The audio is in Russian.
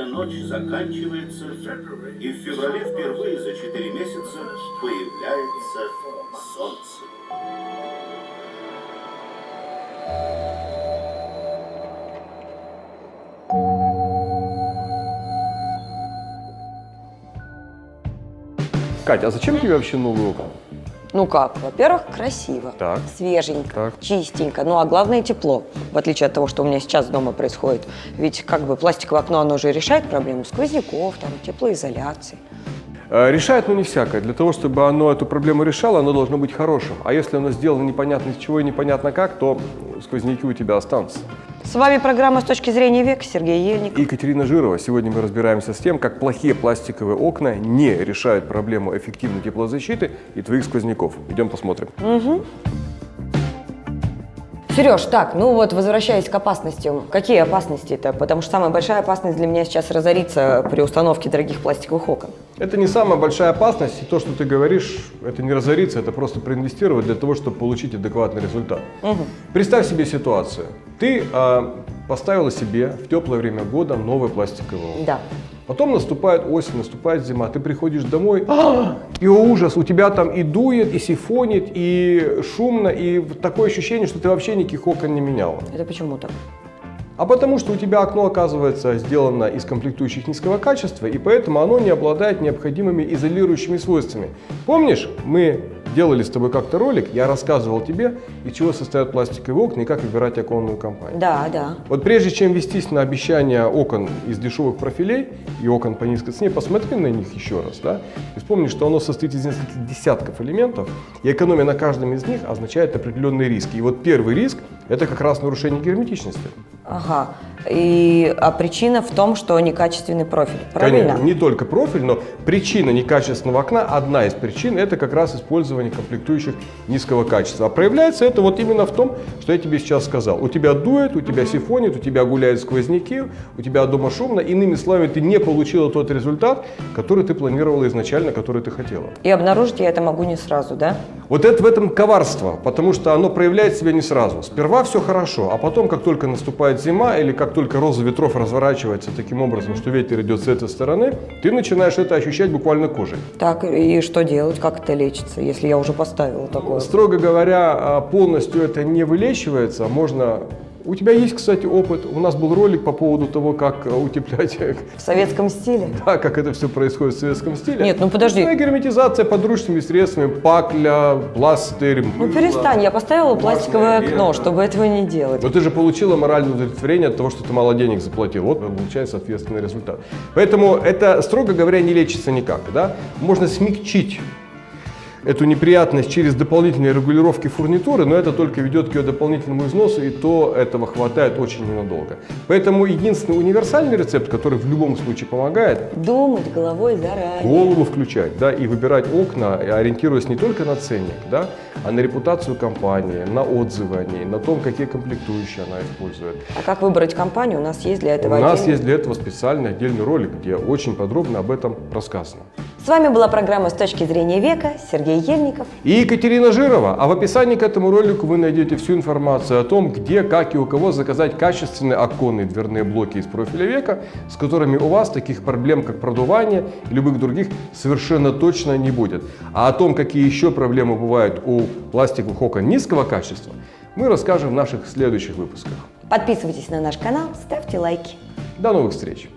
ночь заканчивается, и в феврале впервые за 4 месяца появляется солнце. Катя, а зачем тебе вообще новые окна? Ну как, во-первых, красиво, Так. свеженько, Так. чистенько, ну а главное тепло, в отличие от того, что у меня сейчас дома происходит. Ведь как бы пластиковое окно, оно же решает проблему сквозняков, там, теплоизоляции. Решает, но не всякое. Для того, чтобы оно эту проблему решало, оно должно быть хорошим. А если оно сделано непонятно из чего и непонятно как, то сквозняки у тебя останутся. С вами программа «С точки зрения века», Сергей Ельников. И Екатерина Жирова. Сегодня мы разбираемся с тем, как плохие пластиковые окна не решают проблему эффективной теплозащиты и твоих сквозняков. Идем посмотрим. Сереж, так, ну вот возвращаясь к опасностям, какие опасности-то? Потому что самая большая опасность для меня сейчас разориться при установке дорогих пластиковых окон. Это не самая большая опасность, и то, что ты говоришь, это не разориться, это просто проинвестировать для того, чтобы получить адекватный результат. Представь себе ситуацию. Ты поставила себе в теплое время года новые пластиковые окна. Да. Потом наступает осень, наступает зима, ты приходишь домой, и о ужас, у тебя там и дует, и сифонит, и шумно, и такое ощущение, что ты вообще никаких окон не меняла. Это почему так? А потому что у тебя окно оказывается сделано из комплектующих низкого качества, и поэтому оно не обладает необходимыми изолирующими свойствами. Помнишь, мы делали с тобой как-то ролик, я рассказывал тебе, из чего состоят пластиковые окна и как выбирать оконную компанию. Да, да. Вот прежде чем вестись на обещание окон из дешевых профилей и окон по низкой цене, посмотри на них еще раз, да? И вспомни, что оно состоит из нескольких десятков элементов, и экономия на каждом из них означает определенные риски. И вот первый риск – это как раз нарушение герметичности. Ага. А причина в том, что некачественный профиль, правильно? Конечно, не только профиль, но причина некачественного окна, одна из причин, это как раз использование комплектующих низкого качества. А проявляется это вот именно в том, что я тебе сейчас сказал. У тебя дует, у тебя сифонит, у тебя гуляют сквозняки, у тебя дома шумно. Иными словами, ты не получила тот результат, который ты планировала изначально, который ты хотела. И обнаружить я это могу не сразу, да? Вот это в этом коварство, потому что оно проявляет себя не сразу. Сперва все хорошо, а потом, как только наступает зима или как только роза ветров разворачивается таким образом, что ветер идет с этой стороны, ты начинаешь это ощущать буквально кожей. Так, и что делать? Как это лечится, если я уже поставила такое? Строго говоря, полностью это не вылечивается. Можно... У тебя есть, кстати, опыт. У нас был ролик по поводу того, как утеплять... В советском стиле? Да, как это все происходит в советском стиле. Нет, ну подожди. Герметизация подручными средствами, пакля, пластырь, Ну мыло. перестань, я поставила пластиковое Масло, окно, лето. чтобы этого не делать. Но ты же получила моральное удовлетворение от того, что ты мало денег заплатил. Вот получается соответственный результат. Поэтому это, строго говоря, не лечится никак. Да? Можно смягчить эту неприятность через дополнительные регулировки фурнитуры, но это только ведет к ее дополнительному износу, и то этого хватает очень ненадолго. Поэтому единственный универсальный рецепт, который в любом случае помогает, Думать головой заранее. голову включать, да, и выбирать окна, ориентируясь не только на ценник, да, а на репутацию компании, на отзывы о ней, на том, какие комплектующие она использует. А как выбрать компанию, у нас есть для этого У нас отдельный- есть для этого специальный отдельный ролик, где очень подробно об этом рассказано. С вами была программа «С точки зрения века», Сергей Ельников. И Екатерина Жирова. А в описании к этому ролику вы найдете всю информацию о том, где, как и у кого заказать качественные оконные дверные блоки из профиля века, с которыми у вас таких проблем, как продувание и любых других, совершенно точно не будет. А о том, какие еще проблемы бывают у пластиковых окон низкого качества, мы расскажем в наших следующих выпусках. Подписывайтесь на наш канал, ставьте лайки. До новых встреч!